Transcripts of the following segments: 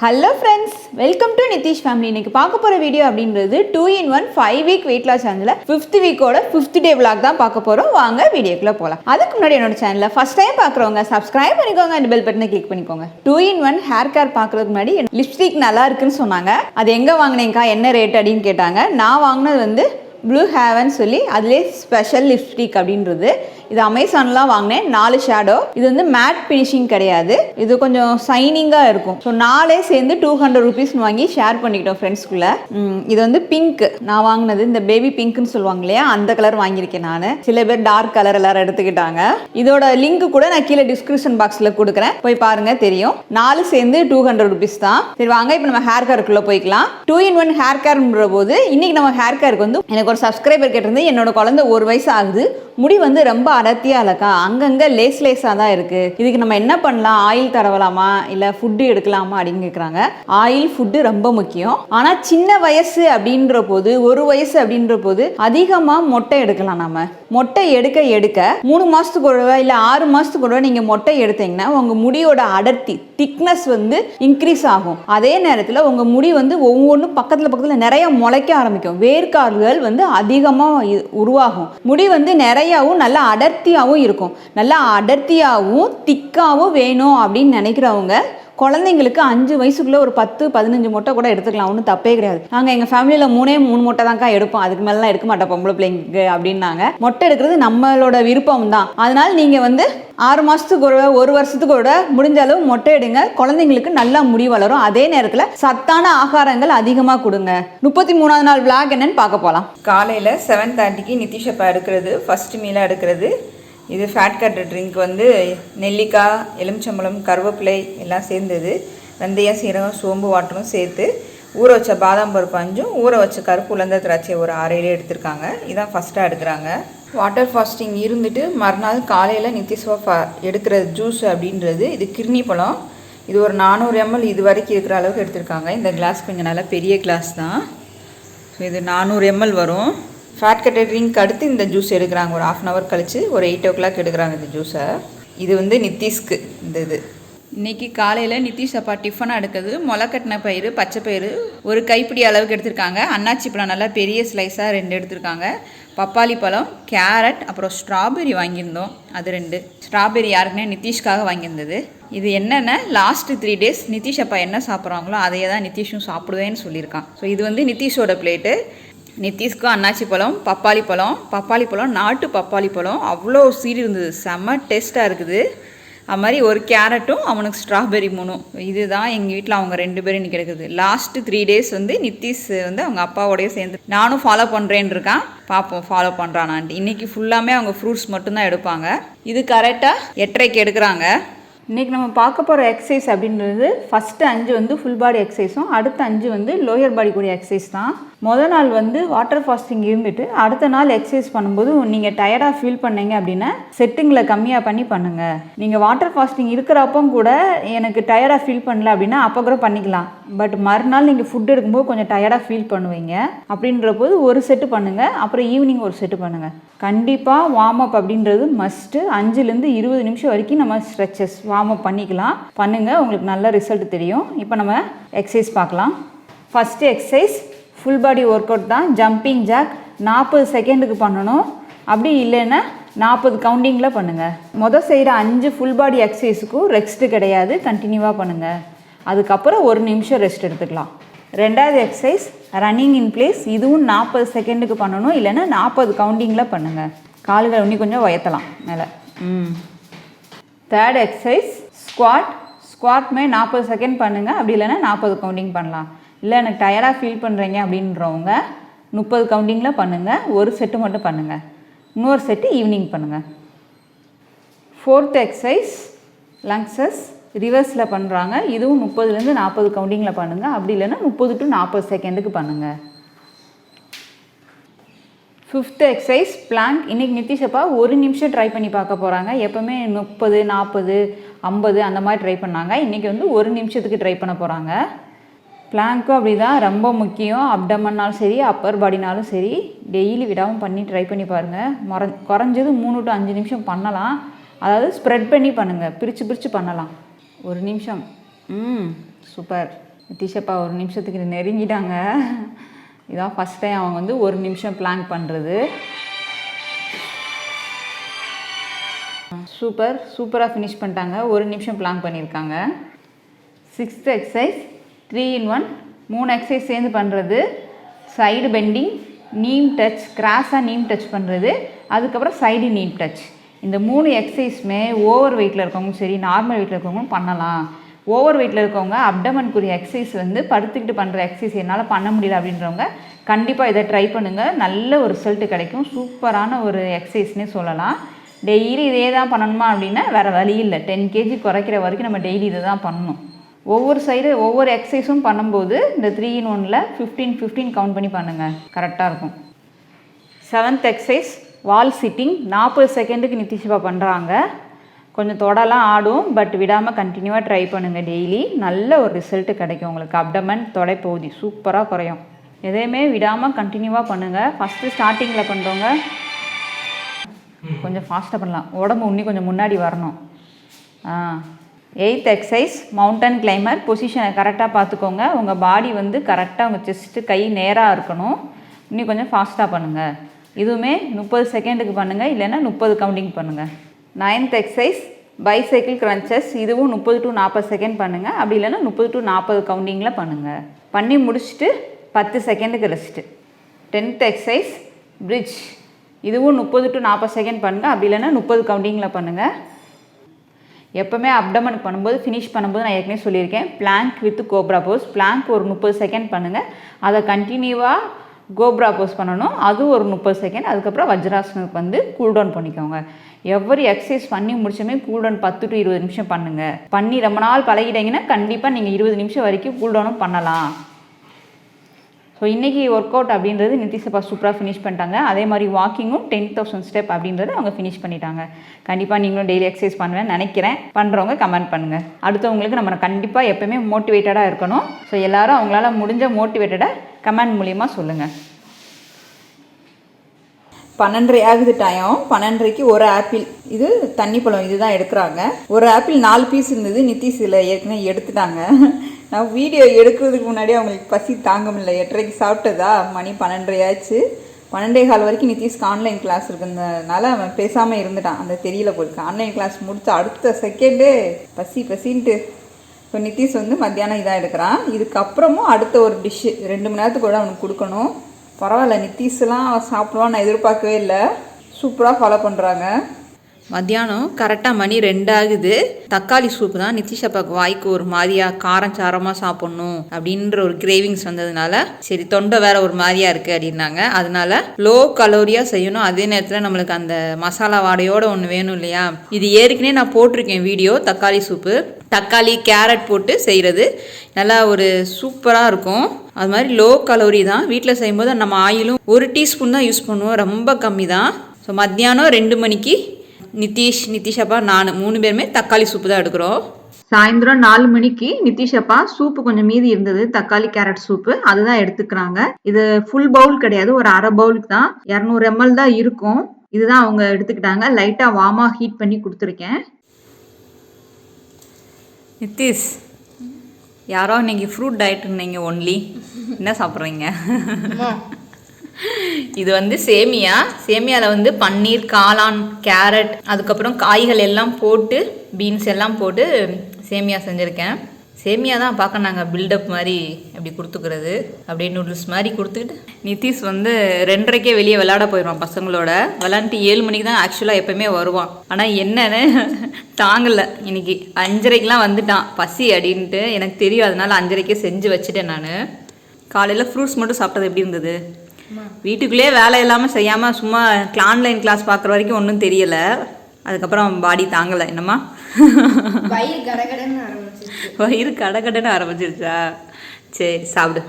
Hello friends, welcome to NithishFamily. இன்னைக்கு பார்க்க போற வீடியோ அப்படின்றது 2-in-1 5 week weight loss channel 5th week ஓட 5th day vlog தான் பார்க்க போறோம். வாங்க வீடியோக்குள்ள போலாம். அதுக்கு முன்னாடி என்னோட சேனலை ஃபர்ஸ்ட் டைம் பார்க்கறவங்க subscribe பண்ணிக்கோங்க, அந்த பெல் பட்டனை கிளிக் பண்ணிக்கோங்க. 2-in-1 hair care பார்க்கிறதுக்கு முன்னாடி லிப்ஸ்டிக் நல்லா இருக்குன்னு சொன்னாங்க. அது எங்க வாங்குனீங்கக்கா, என்ன ரேட் அப்படின்னு கேட்டாங்க. நான் வாங்குனது வந்து ப்ளூ ஹேவன் சொல்லி அதிலே ஸ்பெஷல் லிப்ஸ்டிக் அப்படின்றது. இது அமேசான்லாம் வாங்கினேன். 4 ஷேடோ. இது வந்து மேட் ஃபினிஷிங் கிடையாது, இது கொஞ்சம் சைனிங்காக இருக்கும். ஸோ 4 சேர்ந்து 200 rupeesனு வாங்கி ஷேர் பண்ணிக்கிட்டோம் ஃப்ரெண்ட்ஸ்குள்ளே. இது வந்து பிங்க் நான் வாங்கினது, இந்த பேபி பிங்க்னு சொல்லுவாங்க இல்லையா, அந்த கலர் வாங்கியிருக்கேன் நான். சில பேர் டார்க் கலர் எல்லாரும் எடுத்துக்கிட்டாங்க. இதோட லிங்க் கூட நான் கீழே டிஸ்கிரிப்ஷன் பாக்ஸில் கொடுக்குறேன், போய் பாருங்க தெரியும். 4 சேர்ந்து 200 rupees தான். சரி வாங்க இப்போ நம்ம ஹேர் கேருக்குள்ளே போய்க்கலாம். 2-in-1 ஹேர் கேர்ன்ற போது இன்னைக்கு நம்ம ஹேர் கேருக்கு வந்து எனக்கு ஒரு சப்ஸ்கிரைபர் கேட்டிருந்து, என்னோட குழந்தை 1 வயசு ஆகுது, முடி வந்து ரொம்ப அடர்த்தியா இல்லக்கா, அங்கங்கே லேஸாக தான் இருக்கு, இதுக்கு நம்ம என்ன பண்ணலாம், ஆயில் தடவலாமா இல்லை ஃபுட்டு எடுக்கலாமா அப்படின்னு கேட்குறாங்க. ஆயில் ஃபுட்டு ரொம்ப முக்கியம். ஆனால் சின்ன வயசு அப்படின்ற போது, 1 வயசு அப்படின்ற போது அதிகமாக மொட்டை எடுக்கலாம். நம்ம மொட்டை எடுக்க 3 மாதத்துக்கு ஒரு இல்லை 6 மாதத்துக்கு ஒரு நீங்கள் மொட்டை எடுத்தீங்கன்னா உங்கள் முடியோட அடர்த்தி திக்னஸ் வந்து இன்க்ரீஸ் ஆகும். அதே நேரத்தில் உங்கள் முடி வந்து ஒவ்வொன்றும் பக்கத்தில் நிறைய முளைக்க ஆரம்பிக்கும். வேர்க்கால்கள் வந்து அதிகமாக உருவாகும். முடி வந்து நிறையாவும் நல்லா அடர்த்தியாகவும் இருக்கும். நல்லா அடர்த்தியாகவும் திக்காகவும் வேணும் அப்படின்னு நினைக்கிறவங்க குழந்தைங்களுக்கு 5 வயசுக்குள்ளே ஒரு 10-15 மொட்டை கூட எடுத்துக்கலாம், ஒன்றும் தப்பே கிடையாது. நாங்கள் எங்கள் ஃபேமிலியில் 3 மொட்டை தான்க்கா எடுப்போம், அதுக்கு மேலாம் எடுக்க மாட்டோம் பொம்பளை பிள்ளைங்களுக்கு அப்படின்னாங்க. மொட்டை எடுக்கிறது நம்மளோட விருப்பம் தான். அதனால் நீங்கள் வந்து 6 மாதத்துக்கு ஒரு 1 வருஷத்துக்கு ஒரு முடிஞ்ச அளவு மொட்டை எடுங்க. குழந்தைங்களுக்கு நல்லா முடி வளரும். அதே நேரத்தில் சத்தான ஆகாரங்கள் அதிகமாக கொடுங்க. 33வது நாள் விளாக் என்னன்னு பார்க்க போகலாம். காலையில் 7:30க்கு நிதிஷ் அப்பா எடுக்கிறது ஃபஸ்ட்டு மீலாக எடுக்கிறது. இது ஃபேட் கட்டர் ட்ரிங்க் வந்து நெல்லிக்காய், எலுமிச்சம்பழம், கருவேப்பிலை எல்லாம் சேர்ந்தது. வெந்தயம், சீரகம், சோம்பு, வாட்டரும் சேர்த்து ஊற வச்ச பாதாம் பருப்பு 5, ஊற வச்ச கருப்பு உலர்ந்த திராட்சை ஒரு 6 எடுத்திருக்காங்க. இதான் ஃபஸ்ட்டாக எடுக்கிறாங்க. வாட்டர் ஃபாஸ்டிங் இருந்துட்டு மறுநாள் காலையில் நிதிஷ்வா எடுக்கிற ஜூஸ் அப்படின்றது இது கிர்னி பழம். இது ஒரு 400 ml இது வரைக்கும் இருக்கிற அளவுக்கு எடுத்திருக்காங்க. இந்த கிளாஸ் கொஞ்சம் நல்லா பெரிய கிளாஸ் தான். ஸோ இது 400 ml வரும். ஃபேட் கட்டர் ட்ரிங்க் அடுத்து இந்த ஜூஸ் எடுக்கிறாங்க. ஒரு 1/2 hour கழித்து ஒரு 8 o'clock எடுக்கிறாங்க இந்த ஜூஸை. இது வந்து நிதிஷ்க்கு இது இன்றைக்கி காலையில் நிதிஷ் அப்பா டிஃபனாக எடுக்கிறது முளைக்கட்டின பயிறு, பச்சை பயிறு ஒரு கைப்பிடி அளவுக்கு எடுத்திருக்காங்க. அன்னாச்சி பழம் நல்லா பெரிய ஸ்லைஸாக 2 எடுத்திருக்காங்க. பப்பாளி பழம், கேரட், அப்புறம் ஸ்ட்ராபெரி வாங்கியிருந்தோம், அது 2. ஸ்ட்ராபெரி யாருக்குன்னே நிதிஷ்காக வாங்கியிருந்தது. இது என்னென்ன லாஸ்ட் 3 days நிதிஷ் அப்பா என்ன சாப்பிட்றாங்களோ அதையே தான் நிதிஷும் சாப்பிடுவேன்னு சொல்லியிருக்கான். ஸோ இது வந்து நிதிஷோட பிளேட்டு. நிதிஷ்க்கும் அன்னாச்சி பழம், பப்பாளி பழம், நாட்டு பப்பாளி பழம் அவ்வளோ சீடு இருந்தது, செம்ம டேஸ்ட்டாக இருக்குது. அது மாதிரி ஒரு கேரட்டும் அவனுக்கு ஸ்ட்ராபெரி 3. இதுதான் எங்கள் வீட்டில் அவங்க 2 பேரும் இன்றைக்கி எடுக்குது. லாஸ்ட்டு 3 days வந்து நிதிஷ் வந்து அவங்க அப்பாவோடய சேர்ந்து நானும் ஃபாலோ பண்ணுறேன்னு இருக்கான். பார்ப்போம் ஃபாலோ பண்ணுறானான்ட்டு. இன்றைக்கி ஃபுல்லாமே அவங்க ஃப்ரூட்ஸ் மட்டும்தான் எடுப்பாங்க. இது கரெக்டாக 8:30க்கு எடுக்கிறாங்க. இன்றைக்கி நம்ம பார்க்க போகிற எக்ஸசைஸ் அப்படின்றது ஃபஸ்ட்டு 5 வந்து ஃபுல் பாடி எக்ஸசைஸும், அடுத்த 5 வந்து லோயர் பாடி கூடிய எக்ஸசைஸ் தான். மொதல் நாள் வந்து வாட்டர் ஃபாஸ்டிங் இருந்துட்டு அடுத்த நாள் எக்ஸசைஸ் பண்ணும்போது நீங்கள் டயர்டாக ஃபீல் பண்ணீங்க அப்படின்னா செட்டிங்கில் கம்மியாக பண்ணி பண்ணுங்கள். நீங்கள் வாட்டர் ஃபாஸ்டிங் இருக்கிறப்போ கூட எனக்கு டயர்டாக ஃபீல் பண்ணல அப்படின்னா அப்போ கூட பண்ணிக்கலாம். பட் மறுநாள் நீங்கள் ஃபுட் எடுக்கும்போது கொஞ்சம் டயர்டாக ஃபீல் பண்ணுவீங்க. அப்படின்ற போது ஒரு செட்டு பண்ணுங்கள், அப்புறம் ஈவினிங் ஒரு செட்டு பண்ணுங்கள். கண்டிப்பாக வார்ம் அப் அப்படின்றது மஸ்ட்டு. 5லேருந்து 20 நிமிஷம் வரைக்கும் நம்ம ஸ்ட்ரெச்சஸ் வார்ம் அப் பண்ணிக்கலாம். பண்ணுங்கள், உங்களுக்கு நல்ல ரிசல்ட் தெரியும். இப்போ நம்ம எக்ஸசைஸ் பார்க்கலாம். First exercise full body work out தான். ஜம்பிங் ஜாக் 40 செகண்டுக்கு பண்ணணும். அப்படி இல்லைன்னா 40 கவுண்டிங்கில் பண்ணுங்கள். செய்கிற 5 ஃபுல் பாடி எக்ஸசைஸுக்கும் ரெஸ்ட்டு கிடையாது, கண்டினியூவாக பண்ணுங்கள். அதுக்கப்புறம் 1 நிமிஷம் ரெஸ்ட் எடுத்துக்கலாம். 2வது எக்ஸசைஸ் ரன்னிங் இன் பிளேஸ். இதுவும் 40 செகண்டுக்கு பண்ணணும், இல்லைன்னா 40 கவுண்டிங்கில் பண்ணுங்கள். கால்கள் இன்னும் கொஞ்சம் உயர்த்தலாம் மேலே. 3rd எக்ஸசைஸ் ஸ்குவாட்மே 40 செகண்ட் பண்ணுங்கள். அப்படி இல்லைன்னா 40 கவுண்டிங் பண்ணலாம். இல்லை எனக்கு டயர்டாக ஃபீல் பண்ணுறீங்க அப்படின்றவங்க 30 கவுண்டிங்கில் பண்ணுங்கள். ஒரு செட்டு மட்டும் பண்ணுங்கள், இன்னொரு செட்டு ஈவினிங் பண்ணுங்கள். 4th எக்ஸசைஸ் லங்ஸஸ் ரிவர்ஸில் பண்ணுறாங்க. இதுவும் 30லேருந்து 40 கவுண்டிங்கில் பண்ணுங்கள். அப்படி இல்லைன்னா 30 to 40 செகண்டுக்கு பண்ணுங்கள். 5th exercise blank. இன்றைக்கி நிதிஷ் அப்பா 1 நிமிஷம் ட்ரை பண்ணி பார்க்க போகிறாங்க. எப்போவுமே 30, 40, 50 அந்த மாதிரி ட்ரை பண்ணாங்க. இன்றைக்கி வந்து 1 நிமிஷத்துக்கு ட்ரை பண்ண போகிறாங்க. பிளாங்க்கும் அப்படி தான், ரொம்ப முக்கியம். அப்டமன்னாலும் சரி, அப்பர் பாடினாலும் சரி, டெய்லி விடாமல் பண்ணி ட்ரை பண்ணி பாருங்கள். குறைஞ்சது 3 to 5 நிமிஷம் பண்ணலாம். அதாவது ஸ்ப்ரெட் பண்ணி பண்ணுங்கள், பிரித்து பண்ணலாம். 1 நிமிஷம். சூப்பர். நிதிஷப்பா ஒரு நிமிஷத்துக்கு நெருங்கிட்டாங்க. இதான் ஃபஸ்ட் டைம் அவங்க வந்து ஒரு நிமிஷம் பிளாங்க் பண்ணுறது. சூப்பராக ஃபினிஷ் பண்ணிட்டாங்க. ஒரு நிமிஷம் பிளாங்க் பண்ணியிருக்காங்க. 6th exercise 3 in 1. 3 எக்ஸசைஸ் சேர்ந்து பண்ணுறது. சைடு பெண்டிங், நீம் டச், கிராஸாக நீம் டச் பண்ணுறது, அதுக்கப்புறம் சைடு நீம் டச். இந்த 3 எக்ஸசைஸுமே ஓவர் வெயிட்டில் இருக்கவங்களும் சரி, நார்மல் வெயிட்டில் இருக்கவங்களும் பண்ணலாம். ஓவர் வெயிட்டில் இருக்கவங்க அப்டமனுக்குரிய எக்ஸசைஸ் வந்து படுத்துக்கிட்டு பண்ணுற எக்ஸசைஸ் என்னால் பண்ண முடியல அப்படின்றவங்க கண்டிப்பாக இதை ட்ரை பண்ணுங்கள். நல்ல ஒரு ரிசல்ட்டு கிடைக்கும். சூப்பரான ஒரு எக்ஸசைஸ்னே சொல்லலாம். டெய்லி இதே தான் பண்ணணுமா அப்படின்னா வேறு வழி இல்லை. 10 kg குறைக்கிற வரைக்கும் நம்ம டெய்லி இதை தான் பண்ணணும். ஒவ்வொரு எக்ஸசைஸும் பண்ணும்போது இந்த 3 in 1ல் 15 கவுண்ட் பண்ணி பண்ணுங்கள், கரெக்டாக இருக்கும். 7th எக்ஸசைஸ் வால் சிட்டிங். 40 செகண்டுக்கு நிதிஷப்பா பண்ணுறாங்க. கொஞ்சம் தொடலாம் ஆடும், பட் விடாமல் கண்டினியூவாக ட்ரை பண்ணுங்கள். டெய்லி நல்ல ஒரு ரிசல்ட்டு கிடைக்கும் உங்களுக்கு. அப்டமன் தொடை பகுதி சூப்பராக குறையும். எதையுமே விடாமல் கண்டினியூவாக பண்ணுங்கள். ஃபஸ்ட்டு ஸ்டார்டிங்கில் பண்ணுறவங்க கொஞ்சம் ஃபாஸ்ட்டாக பண்ணலாம். உடம்பு இன்னும் கொஞ்சம் முன்னாடி வரணும். 8th exercise mountain climber. பொசிஷனை கரெக்டாக பார்த்துக்கோங்க. உங்கள் பாடி வந்து கரெக்டாக உங்கள் செஸ்ட்டு கை நேராக இருக்கணும். இன்னும் கொஞ்சம் ஃபாஸ்ட்டாக பண்ணுங்கள். இதுவுமே 30 செகண்டுக்கு பண்ணுங்கள், இல்லைன்னா 30 கவுண்டிங் பண்ணுங்கள். 9th exercise bicycle crunches. இதுவும் 30 to 40 செகண்ட் பண்ணுங்கள். அப்படி இல்லைன்னா 30 to 40 கவுண்டிங்கில் பண்ணுங்கள். பண்ணி முடிச்சுட்டு 10 செகண்டுக்கு ரெஸ்ட்டு. 10th exercise bridge. இதுவும் 30 to 40 செகண்ட் பண்ணுங்கள். அப்படி இல்லைன்னா 30 கவுண்டிங்கில் பண்ணுங்கள். எப்போவுமே அப்டமனுக்கு பண்ணும்போது ஃபினிஷ் பண்ணும்போது நான் ஏற்கனவே சொல்லியிருக்கேன், plank with cobra pose. Plank ஒரு 30 செகண்ட் பண்ணுங்கள். அதை கண்டினியூவாக கோப்ரா போஸ் பண்ணணும். அது ஒரு 30 செகண்ட். அதுக்கப்புறம் வஜ்ராசனுக்கு வந்து கூல்டவுன் பண்ணிக்கோங்க. எவ்வரி எக்ஸசைஸ் பண்ணி முடிச்சோமே கூல்டவுன் 10 to 20 நிமிஷம் பண்ணுங்கள். பண்ணி ரொம்ப நாள் பழகிட்டீங்கன்னா கண்டிப்பாக நீங்கள் 20 நிமிஷம் வரைக்கும் கூல்டவுனும் பண்ணலாம். ஸோ இன்றைக்கி ஒர்க் அவுட் அப்படின்றது நிதிஷப்பா சூப்பராக ஃபினிஷ் பண்ணிட்டாங்க. அதே மாதிரி வாக்கிங்கும் 10,000 ஸ்டெப் அப்படின்றது அவங்க ஃபினிஷ் பண்ணிட்டாங்க. கண்டிப்பாக நீங்களும் டெய்லி எக்ஸசைஸ் பண்ணுவேன்னு நினைக்கிறேன். பண்ணுறவங்க கமெண்ட் பண்ணுங்கள். அடுத்தவங்களுக்கு நம்ம கண்டிப்பாக எப்போயுமே மோட்டிவேட்டடாக இருக்கணும். ஸோ எல்லோரும் அவங்களால முடிஞ்ச மோட்டிவேட்டடாக கமெண்ட் மூலிமா சொல்லுங்கள். 12:30 ஆகுது டைம். 12:30க்கு ஒரு ஆப்பிள், இது தண்ணி பழம், இதுதான் எடுக்கிறாங்க. ஒரு ஆப்பிள் 4 பீஸ் இருந்தது. நிதிஷ் இதில் ஏற்கனவே எடுத்துட்டாங்க. நான் வீடியோ எடுக்கிறதுக்கு முன்னாடி அவங்களுக்கு பசி தாங்க முடியல. 8:30க்கு சாப்பிட்டதா, மணி 12:30 ஆச்சு. 12:15 வரைக்கும் நிதிஷ்க்கு ஆன்லைன் கிளாஸ் இருக்கிறதுனால அவன் பேசாமல் இருந்துட்டான். அந்த தெரியல போயிருக்கு. ஆன்லைன் கிளாஸ் முடித்த அடுத்த செகண்டே பசின்ட்டு. இப்போ நிதிஷ் வந்து மத்தியானம் இதாக எடுக்கிறான். இதுக்கப்புறமும் அடுத்த ஒரு டிஷ்ஷு 2 மணி நேரத்துக்கு கூட அவனுக்கு கொடுக்கணும். பரவாயில்ல, நிதிஷ்லாம் சாப்பிடுவான்னு நான் எதிர்பார்க்கவே இல்லை. சூப்பராக ஃபாலோ பண்ணுறாங்க. மத்தியானம் கரெக்டாக மணி 2 ஆகுது. தக்காளி சூப்பு தான் நிதிஷப்பாக்கு வாய்க்கு ஒரு மாதிரியாக காரம் சாரமாக சாப்பிட்ணும் அப்படின்ற ஒரு கிரேவிங்ஸ் வந்ததுனால, சரி தொண்டை வேற ஒரு மாதிரியா இருக்குது அப்படின்னாங்க. அதனால லோ கலோரியாக செய்யணும். அதே நேரத்தில் நம்மளுக்கு அந்த மசாலா வாடையோடு ஒன்று வேணும் இல்லையா. இது ஏற்கனவே நான் போட்டிருக்கேன் வீடியோ. தக்காளி சூப்பு, தக்காளி கேரட் போட்டு செய்கிறது நல்லா ஒரு சூப்பராக இருக்கும். அது மாதிரி லோ கலோரி தான். வீட்டில் செய்யும்போது நம்ம ஆயிலும் 1 டீஸ்பூன் தான் யூஸ் பண்ணுவோம், ரொம்ப கம்மி தான். ஸோ மத்தியானம் 2 மணிக்கு நிதிஷப்பா நான் 3 பேருமே தக்காளி சூப்பு தான் எடுக்கிறோம். சாயந்தரம் 4 மணிக்கு நிதிஷப்பா சூப்பு கொஞ்சம் மீதி இருந்தது, தக்காளி கேரட் சூப்பு, அதுதான் எடுத்துக்கிறாங்க. இது ஃபுல் பவுல் கிடையாது, ஒரு அரை பவுலுக்கு தான், 200 ml தான் இருக்கும். இதுதான் அவங்க எடுத்துக்கிட்டாங்க. லைட்டாக வார்மாக ஹீட் பண்ணி கொடுத்துருக்கேன். நிதிஷ், யாரோ இன்னைக்கு ஃப்ரூட் டயட்டுன்னீங்க, ஒன்லி என்ன சாப்பிட்றீங்க? இது வந்து சேமியாவில் வந்து பன்னீர், காளான், கேரட், அதுக்கப்புறம் காய்கள் எல்லாம் போட்டு, பீன்ஸ் எல்லாம் போட்டு சேமியா செஞ்சுருக்கேன். சேமியா தான் பார்க்க நாங்கள் பில்டப் மாதிரி அப்படி கொடுத்துக்கிறது, அப்படியே நூடுல்ஸ் மாதிரி கொடுத்துக்கிட்டு. நிதிஷ் வந்து 2:30க்கே வெளியே விளையாட போயிடுவான் பசங்களோட. விளாண்டுட்டு 7 மணிக்கு தான் ஆக்சுவலாக எப்போயுமே வருவான். ஆனால் என்னன்னு தாங்கலை, இன்னைக்கு 5:30க்கெலாம் வந்துட்டான் பசி அப்படின்ட்டு. எனக்கு தெரியும், அதனால 5:30க்கே செஞ்சு வச்சுட்டேன். நான் காலையில் ஃப்ரூட்ஸ் மட்டும் சாப்பிட்டது எப்படி இருந்தது? வீட்டுக்குள்ளேயே வேலை இல்லாமல் செய்யாமல் சும்மா ஆன்லைன் கிளாஸ் பார்க்குற வரைக்கும் ஒன்றும் தெரியலை. அதுக்கப்புறம் பாடி தாங்கலை. என்னம்மா வயிறு கடகடன்னு ஆரம்பிச்சிருச்சா? சரி சாப்பிடு.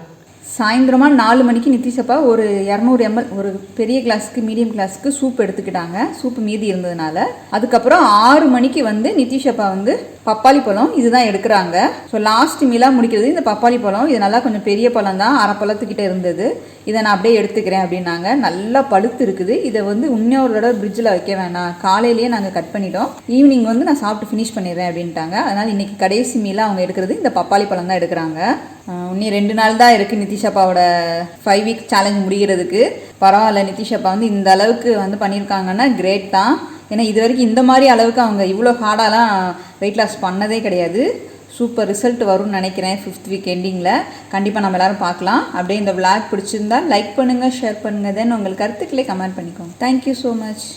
சாயந்தரமாக 4 மணிக்கு நிதிஷப்பா ஒரு 200 ml, ஒரு பெரிய கிளாஸுக்கு மீடியம் கிளாஸுக்கு சூப் எடுத்துக்கிட்டாங்க. சூப்பு மீதி இருந்ததுனால. அதுக்கப்புறம் 6 மணிக்கு வந்து நிதிஷப்பா வந்து பப்பாளி பழம் இதுதான் எடுக்கிறாங்க. ஸோ லாஸ்ட் மீலாக முடிக்கிறது இந்த பப்பாளி பழம். இது நல்லா கொஞ்சம் பெரிய பழம் தான், அரை பழத்துக்கிட்ட இருந்தது. இதை நான் அப்படியே எடுத்துக்கிறேன் அப்படின்னாங்க. நல்லா பழுத்து இருக்குது. இதை வந்து இன்னொரு தடவை ஃப்ரிட்ஜில் வைக்க வேணாம், காலையிலேயே நாங்கள் கட் பண்ணிட்டோம், ஈவினிங் வந்து நான் சாப்பிட்டு ஃபினிஷ் பண்ணிடுறேன் அப்படின்ட்டாங்க. அதனால் இன்றைக்கி கடைசி மீலாக அவங்க எடுக்கிறது இந்த பப்பாளி பழம் தான் எடுக்கிறாங்க. இன்னும் 2 நாள் தான் இருக்குது நிதிஷப்பாவோட 5 வீக் சேலஞ்ச் முடிகிறதுக்கு. பரவாயில்ல, நிதிஷப்பா வந்து இந்த அளவுக்கு வந்து பண்ணியிருக்காங்கன்னா கிரேட் தான். ஏன்னா இது வரைக்கும் இந்த மாதிரி அளவுக்கு அவங்க இவ்வளோ ஹார்டாலாம் வெயிட் லாஸ் பண்ணதே கிடையாது. சூப்பர் ரிசல்ட் வரும்னு நினைக்கிறேன் 5th வீக் எண்டிங்கில். கண்டிப்பாக நம்ம எல்லோரும் பார்க்கலாம். அப்படியே இந்த விளாக் பிடிச்சிருந்தா லைக் பண்ணுங்கள், ஷேர் பண்ணுங்கள், தென் உங்கள் கருத்துக்களே கமெண்ட் பண்ணிக்கோங்க. Thank you so much.